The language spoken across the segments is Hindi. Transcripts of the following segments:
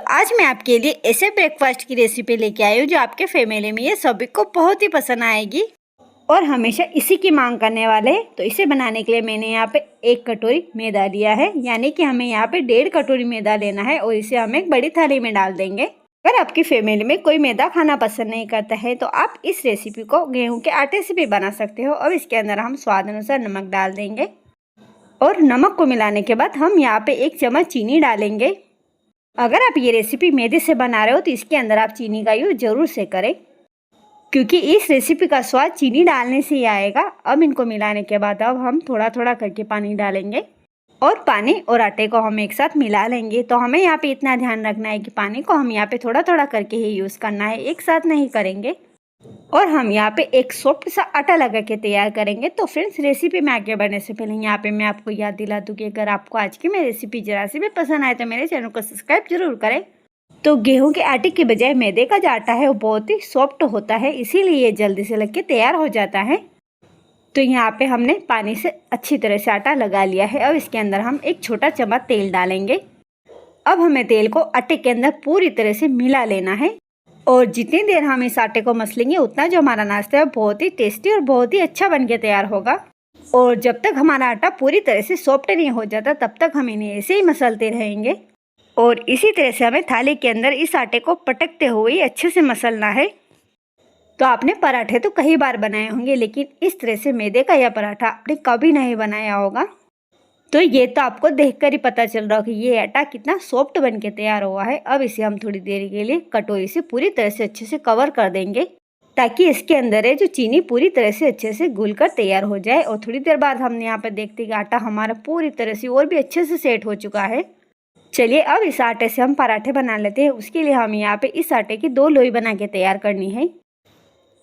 आज मैं आपके लिए ऐसे ब्रेकफास्ट की रेसिपी लेके आई हूँ जो आपके फैमिली में ये सभी को बहुत ही पसंद आएगी और हमेशा इसी की मांग करने वाले हैं। तो इसे बनाने के लिए मैंने यहाँ पे 1 कटोरी मैदा लिया है, यानी कि हमें यहाँ पे 1.5 कटोरी मैदा लेना है और इसे हम एक बड़ी थाली में डाल देंगे। अगर आपकी फैमिली में कोई मैदा खाना पसंद नहीं करता है तो आप इस रेसिपी को गेहूँ के आटे से भी बना सकते हो। अब इसके अंदर हम स्वाद अनुसार नमक डाल देंगे और नमक को मिलाने के बाद हम यहाँ पे 1 चम्मच चीनी डालेंगे। अगर आप ये रेसिपी मैदे से बना रहे हो तो इसके अंदर आप चीनी का यूज़ ज़रूर से करें, क्योंकि इस रेसिपी का स्वाद चीनी डालने से ही आएगा। अब इनको मिलाने के बाद अब हम थोड़ा थोड़ा करके पानी डालेंगे और पानी और आटे को हम एक साथ मिला लेंगे। तो हमें यहाँ पे इतना ध्यान रखना है कि पानी को हम यहाँ पे थोड़ा थोड़ा करके ही यूज़ करना है, एक साथ नहीं करेंगे। और हम यहाँ पे एक सॉफ्ट सा आटा लगा के तैयार करेंगे। तो फ्रेंड्स, रेसिपी में आगे बढ़ने से पहले यहाँ पे मैं आपको याद दिला दूँ कि अगर आपको आज की मेरी रेसिपी जरा सी भी पसंद आए तो मेरे चैनल को सब्सक्राइब जरूर करें। तो गेहूं के आटे के बजाय मैदे का जो आटा है वो बहुत ही सॉफ्ट होता है, इसीलिए ये जल्दी से लग के तैयार हो जाता है। तो यहाँ पे हमने पानी से अच्छी तरह से आटा लगा लिया है। अब इसके अंदर हम 1 छोटा चम्मच तेल डालेंगे। अब हमें तेल को आटे के अंदर पूरी तरह से मिला लेना है और जितनी देर हम इस आटे को मसलेंगे उतना जो हमारा नाश्ता है बहुत ही टेस्टी और बहुत ही अच्छा बन के तैयार होगा। और जब तक हमारा आटा पूरी तरह से सॉफ्ट नहीं हो जाता तब तक हम इन्हें ऐसे ही मसलते रहेंगे और इसी तरह से हमें थाली के अंदर इस आटे को पटकते हुए अच्छे से मसलना है। तो आपने पराठे तो कई बार बनाए होंगे, लेकिन इस तरह से मैदे का यह पराठा आपने कभी नहीं बनाया होगा। तो ये तो आपको देखकर ही पता चल रहा हो कि ये आटा कितना सॉफ्ट बन के तैयार हुआ है। अब इसे हम थोड़ी देर के लिए कटोरी से पूरी तरह से अच्छे से कवर कर देंगे, ताकि इसके अंदर है जो चीनी पूरी तरह से अच्छे से घुल कर तैयार हो जाए। और थोड़ी देर बाद हमने यहाँ पर देखते कि आटा हमारा पूरी तरह से और भी अच्छे से सेट हो चुका है। चलिए अब इस आटे से हम पराठे बना लेते हैं। उसके लिए हम यहाँ पे इस आटे की 2 लोई बना के तैयार करनी है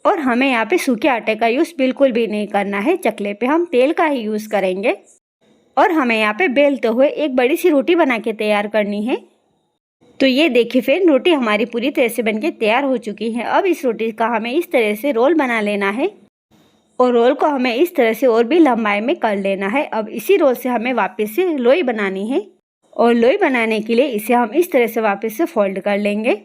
और हमें यहाँ पे सूखे आटे का यूज़ बिल्कुल भी नहीं करना है। चकले पे हम तेल का ही यूज़ करेंगे और हमें यहाँ पे बेलते हुए एक बड़ी सी रोटी बना के तैयार करनी है। तो ये देखिए फ्रेंड, रोटी हमारी पूरी तरह से बनके तैयार हो चुकी है। अब इस रोटी का हमें इस तरह से रोल बना लेना है और रोल को हमें इस तरह से और भी लंबाई में कर लेना है। अब इसी रोल से हमें वापस से लोई बनानी है और लोई बनाने के लिए इसे हम इस तरह से वापस से फोल्ड कर लेंगे।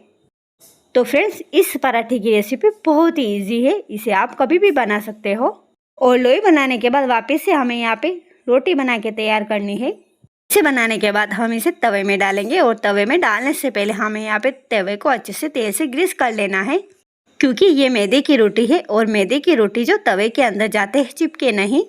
तो फ्रेंड्स, इस पराठे की रेसिपी बहुत ही ईजी है, इसे आप कभी भी बना सकते हो। और लोई बनाने के बाद वापस से हमें यहाँ पे रोटी बना के तैयार करनी है। इसे बनाने के बाद हम इसे तवे में डालेंगे और तवे में डालने से पहले हमें यहाँ पे तवे को अच्छे से तेल से ग्रीस कर लेना है, क्योंकि ये मैदे की रोटी है और मैदे की रोटी जो तवे के अंदर जाते हैं चिपके नहीं।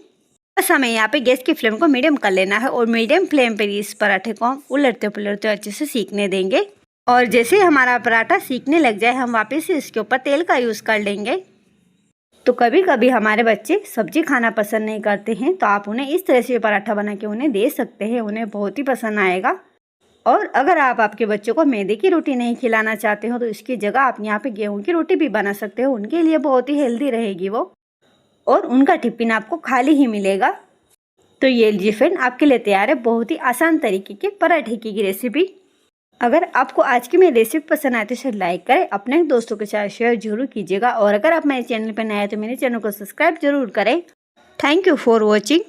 बस हमें यहाँ पे गैस की फ्लेम को मीडियम कर लेना है और मीडियम फ्लेम पर इस पराठे को हम उलटते पुलटते अच्छे से सीखने देंगे। और जैसे हमारा पराठा सीखने लग जाए हम वापस से इसके ऊपर तेल का यूज़ कर लेंगे। तो कभी कभी हमारे बच्चे सब्जी खाना पसंद नहीं करते हैं, तो आप उन्हें इस तरह से पराठा बना के उन्हें दे सकते हैं, उन्हें बहुत ही पसंद आएगा। और अगर आप आपके बच्चों को मैदे की रोटी नहीं खिलाना चाहते हो तो इसकी जगह आप यहाँ पे गेहूं की रोटी भी बना सकते हो, उनके लिए बहुत ही हेल्दी रहेगी वो और उनका टिफिन आपको खाली ही मिलेगा। तो ये लीजिए फ्रेंड, आपके लिए तैयार है बहुत ही आसान तरीके के पराठे की रेसिपी। अगर आपको आज की मेरी रेसिपी पसंद आए तो इसे लाइक करें, अपने दोस्तों के साथ शेयर जरूर कीजिएगा और अगर आप मेरे चैनल पर नए हैं तो मेरे चैनल को सब्सक्राइब जरूर करें। Thank you for watching.